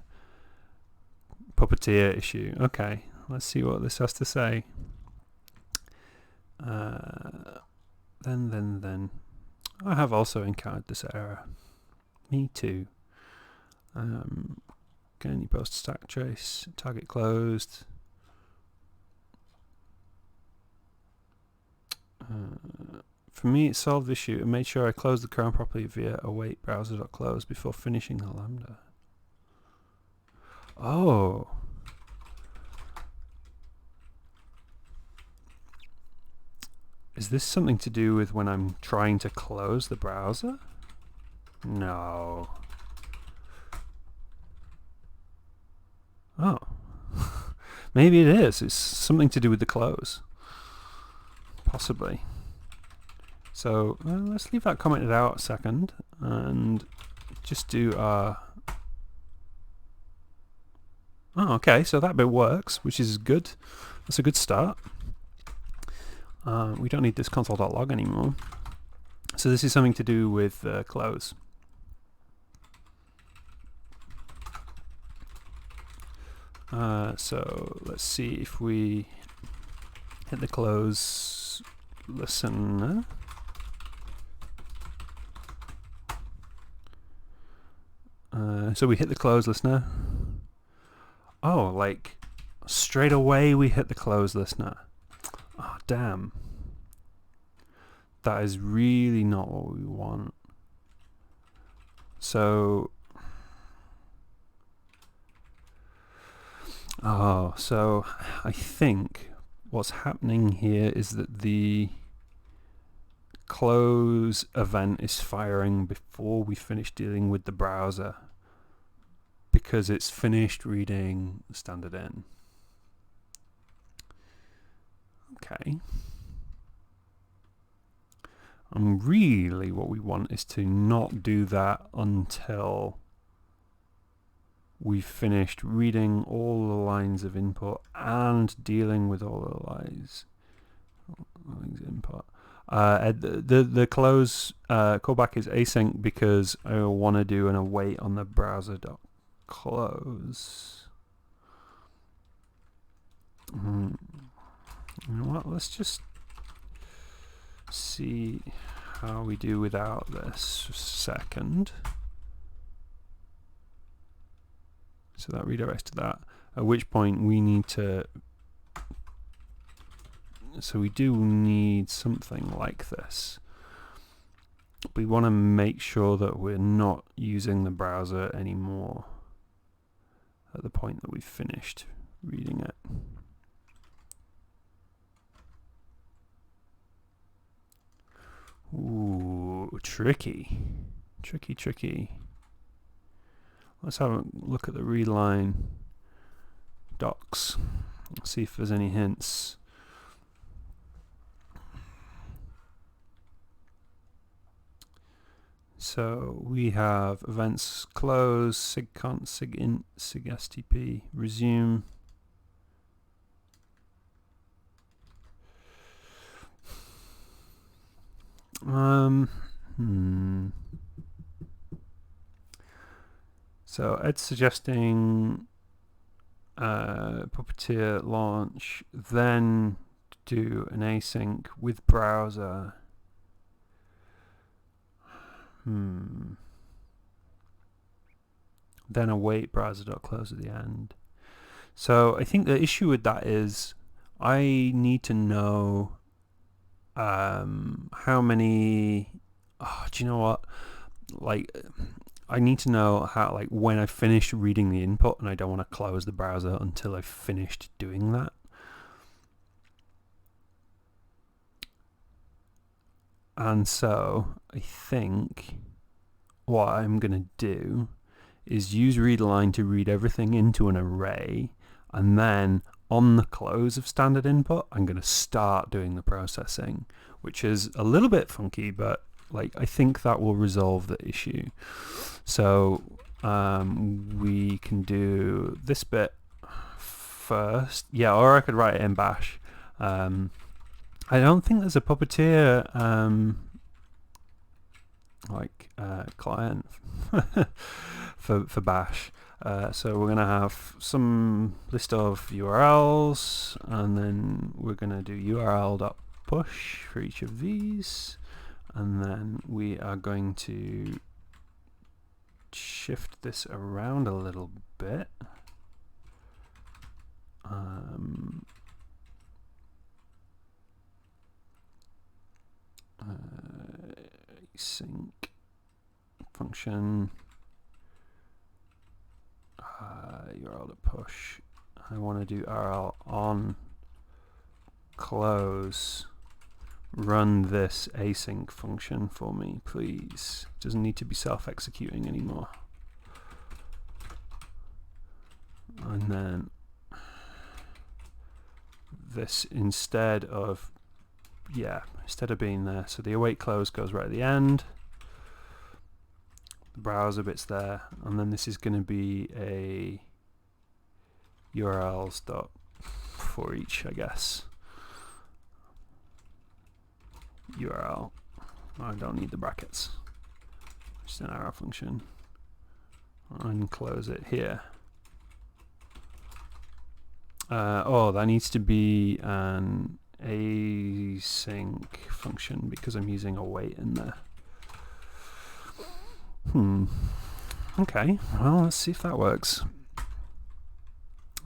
Puppeteer issue. Okay, let's see what this has to say. Then I have also encountered this error. Me too. Can you post stack trace, target closed? For me, it solved the issue and made sure I closed the cron properly via await browser.close before finishing the lambda. Oh. Is this something to do with when I'm trying to close the browser? No. Oh. Maybe it is. It's something to do with the close. Possibly. So let's leave that commented out a second and just do our... Oh, okay, so that bit works, which is good. That's a good start. We don't need this console.log anymore. So this is something to do with close. So let's see if we hit the close listener. So we hit the close listener. Oh, like straight away we hit the close listener. Oh, damn. That is really not what we want. So, so I think what's happening here is that the close event is firing before we finish dealing with the browser, because it's finished reading standard in. Okay. And really what we want is to not do that until we've finished reading all the lines of input and dealing with all the lines input. The close callback is async because I want to do an await on the browser.close. You know what? Let's just see how we do without this for a second. So that redirects to that, at which point we need to, so we do need something like this. We want to make sure that we're not using the browser anymore at the point that we've finished reading it. Ooh, tricky. Tricky. Let's have a look at the read line docs. Let's see if there's any hints. So we have events close, sigcont, sigint, sigstp, resume. So Ed's suggesting Puppeteer launch, then do an async with browser. Then await browser.close at the end. So I think the issue with that is I need to know how many, do you know what, like I need to know how, like, when I finish reading the input, and I don't want to close the browser until I've finished doing that. And so I think what I'm going to do is use readAlign to read everything into an array, and then on the close of standard input, I'm going to start doing the processing, which is a little bit funky, but like I think that will resolve the issue. So we can do this bit first. Yeah, or I could write it in Bash. I don't think there's a Puppeteer client for Bash. So we're going to have some list of URLs, and then we're going to do URL.push for each of these, and then we are going to shift this around a little bit. async function URL to push. I want to do URL on close. Run this async function for me, please. Doesn't need to be self-executing anymore. And then this instead of being there, so the await close goes right at the end. The browser bit's there, and then this is going to be a URLs dot for each, I guess. URL. I don't need the brackets. Just an arrow function. And close it here. Oh, that needs to be an async function because I'm using await in there. Okay, well, let's see if that works.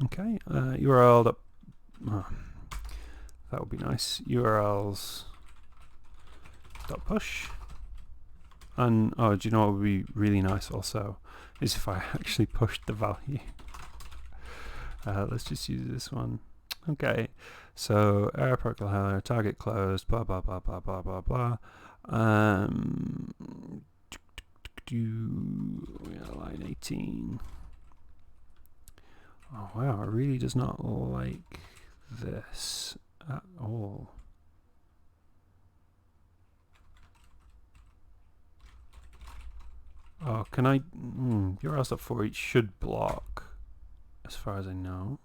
Okay, URL dot, that would be nice. URLs dot push. And oh, do you know what would be really nice also is if I actually pushed the value. Let's just use this one. Okay, so error protocol header, target closed, blah blah blah blah blah blah blah. Line 18. Oh wow, it really does not like this at all. Oh, can I? URLs for each should block, as far as I know.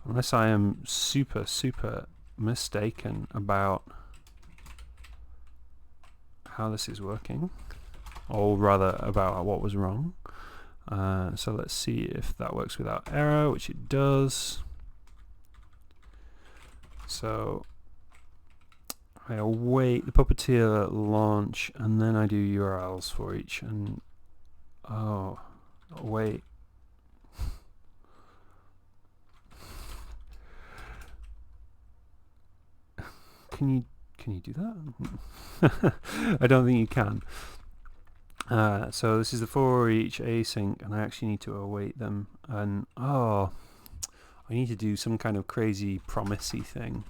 Unless I am super mistaken about how this is working, or rather about what was wrong. So let's see if that works without error, which it does. So I await the Puppeteer launch, and then I do URLs for each. And oh, wait. Can you do that? I don't think you can. So this is the for each async, and I actually need to await them. And oh, I need to do some kind of crazy promisey thing.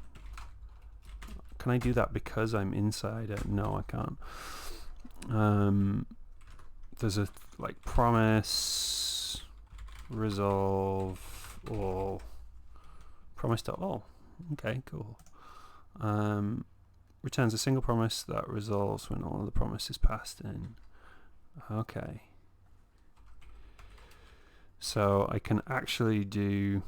Can I do that because I'm inside it? No, I can't. There's a like promise resolve all, promise to all. Okay, cool. Returns a single promise that resolves when all of the promises passed in. Okay. So I can actually do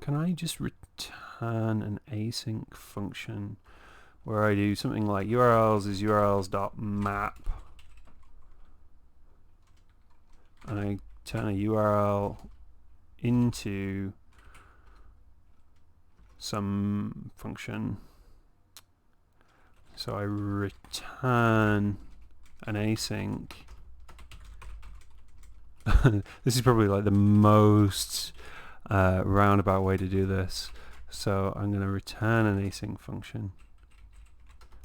can I just return an async function where I do something like URLs is URLs.map, and I turn a URL into some function. So I return an async. This is probably like the most roundabout way to do this. So I'm going to return an async function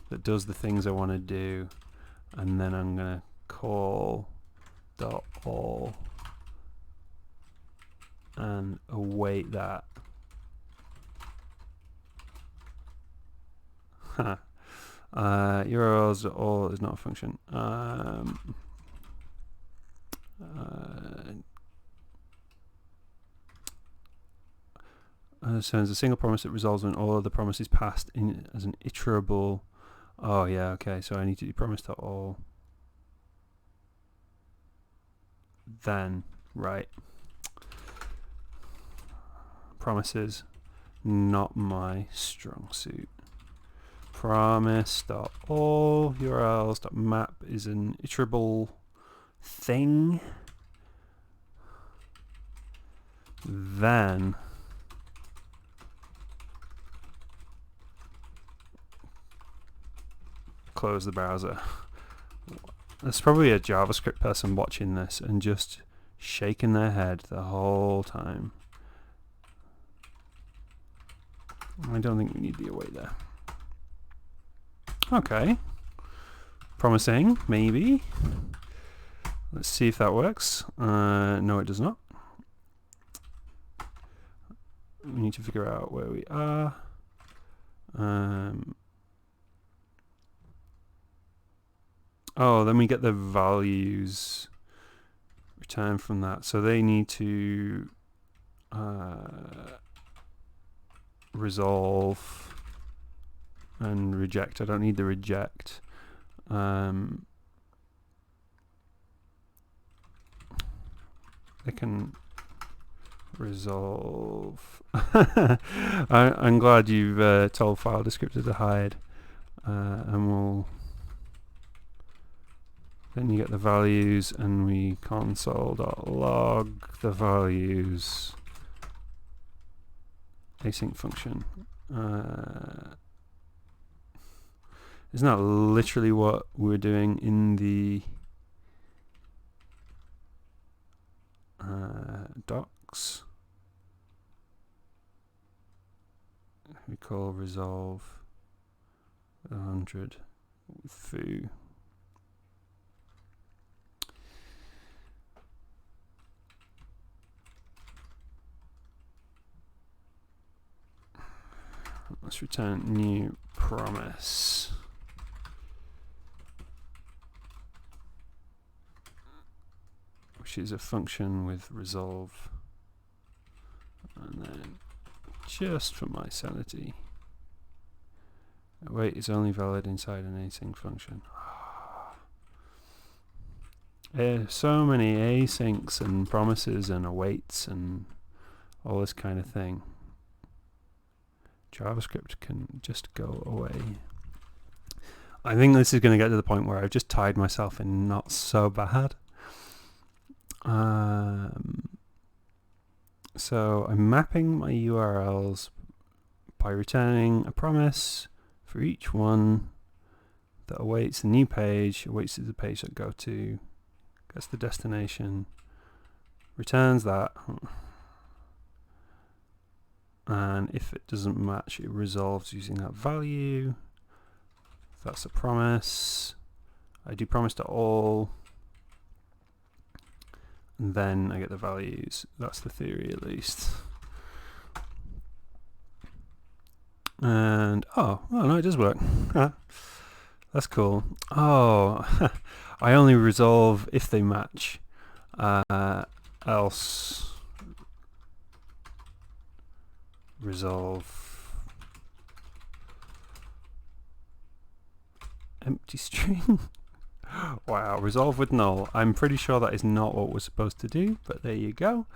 that does the things I want to do, and then I'm going to call .all and await that. URLs all is not a function. Sends a single promise that resolves when all of the promises passed in as an iterable. Oh yeah, okay. So I need to do promise.all. Then right. Promises, not my strong suit. Promise.all URLs.map is an iterable thing. Then close the browser. There's probably a JavaScript person watching this and just shaking their head the whole time. I don't think we need the await there. Okay. Promising, maybe. Let's see if that works. No, it does not. We need to figure out where we are. Oh, then we get the values returned from that. So they need to resolve and reject. I don't need the reject. They can resolve. I'm glad you've told file descriptor to hide, and we'll. Then you get the values, and we console.log the values. Async function. Isn't that literally what we're doing in the docs? We call resolve 100 foo. Let's return new promise. Which is a function with resolve. And then, just for my sanity, await is only valid inside an async function. So many asyncs and promises and awaits and all this kind of thing. JavaScript can just go away. I think this is going to get to the point where I've just tied myself in not so bad. So I'm mapping my URLs by returning a promise for each one that awaits the new page, awaits the page that go to, gets the destination, returns that, and if it doesn't match, it resolves using that value. That's a promise. I do promise to all. And then I get the values. That's the theory, at least. And oh no, it does work. That's cool. Oh, I only resolve if they match. Else resolve empty string. Wow, resolve with null. I'm pretty sure that is not what we're supposed to do, but there you go.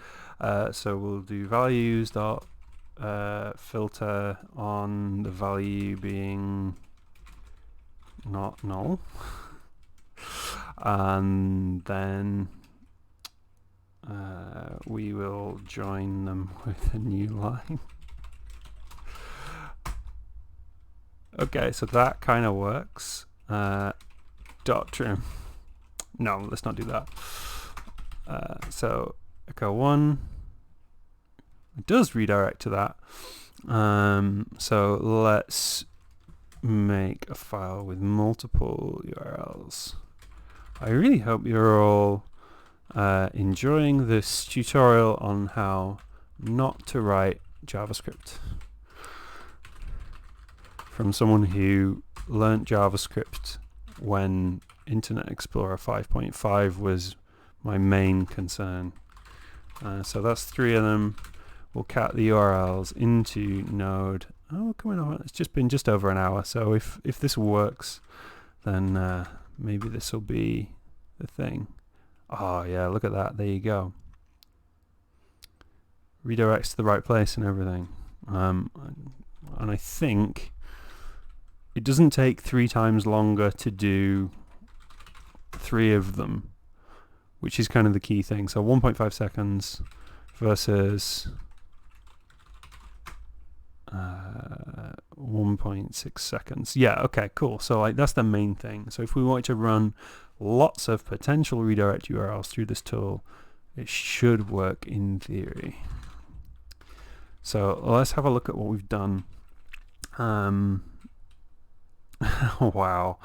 So we'll do values dot filter on the value being not null, and then we will join them with a new line. Okay, so that kind of works. Dot trim. No, let's not do that. So echo 1. It does redirect to that. So let's make a file with multiple URLs. I really hope you're all enjoying this tutorial on how not to write JavaScript. From someone who learnt JavaScript when Internet Explorer 5.5 was my main concern. So that's 3 of them. We'll cat the URLs into Node. Oh, coming on! It's just been just over an hour. So if this works, then maybe this will be the thing. Oh yeah, look at that. There you go. Redirects to the right place and everything. And I think it doesn't take 3 times longer to do 3 of them, which is kind of the key thing. So 1.5 seconds versus 1.6 seconds. Yeah, okay, cool. So like that's the main thing. So if we wanted to run lots of potential redirect URLs through this tool, it should work in theory. So let's have a look at what we've done. Wow,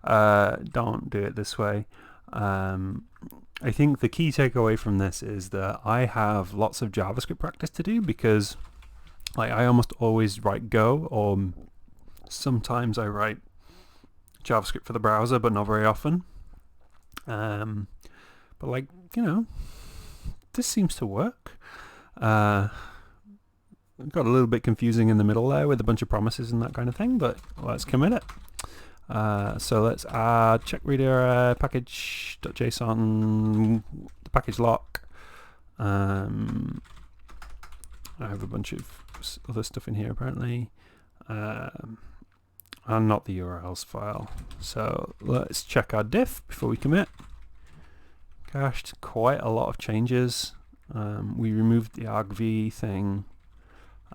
don't do it this way. I think the key takeaway from this is that I have lots of JavaScript practice to do, because like I almost always write Go, or sometimes I write JavaScript for the browser, but not very often. But like, you know, this seems to work. Got a little bit confusing in the middle there with a bunch of promises and that kind of thing, but let's commit it. So let's add check reader package.json, the package lock. I have a bunch of other stuff in here apparently, and not the URLs file. So let's check our diff before we commit. Cached, quite a lot of changes. We removed the argv thing.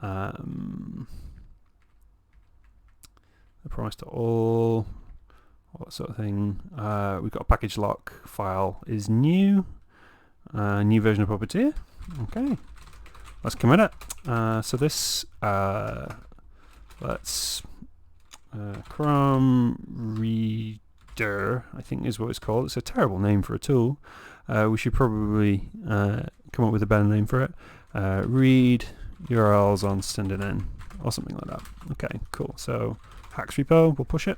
The promise to all that sort of thing. We've got a package lock file is new. New version of Puppeteer. Okay, let's commit it. So this, let's Chrome Reader, I think is what it's called. It's a terrible name for a tool. We should probably come up with a better name for it. Read URLs on sending in, or something like that. Okay, cool. So hacks repo, we'll push it.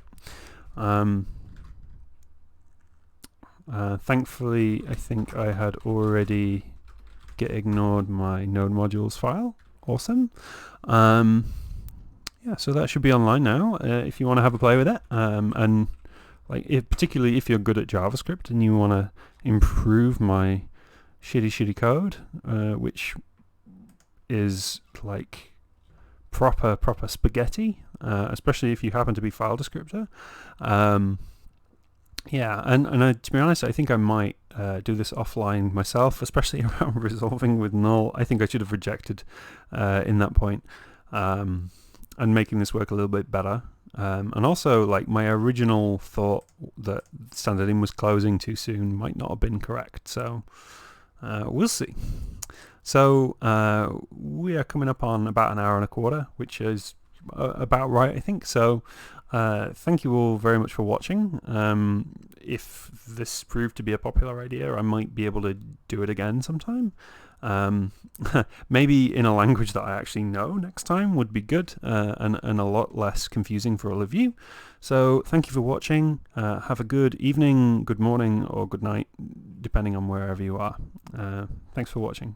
Thankfully, I think I had already get ignored my node modules file. Awesome. Yeah, so that should be online now if you want to have a play with it. And like, particularly if you're good at JavaScript and you want to improve my shitty code, which is like proper spaghetti, especially if you happen to be file descriptor. Yeah, and to be honest, I think I might do this offline myself, especially around resolving with null. I think I should have rejected in that point, and making this work a little bit better. And also, like, my original thought that standard in was closing too soon might not have been correct. So we'll see. So we are coming up on about an hour and a quarter, which is about right, I think. So thank you all very much for watching. If this proved to be a popular idea, I might be able to do it again sometime. Maybe in a language that I actually know next time would be good, and a lot less confusing for all of you. So thank you for watching. Have a good evening, good morning, or good night, depending on wherever you are. Thanks for watching.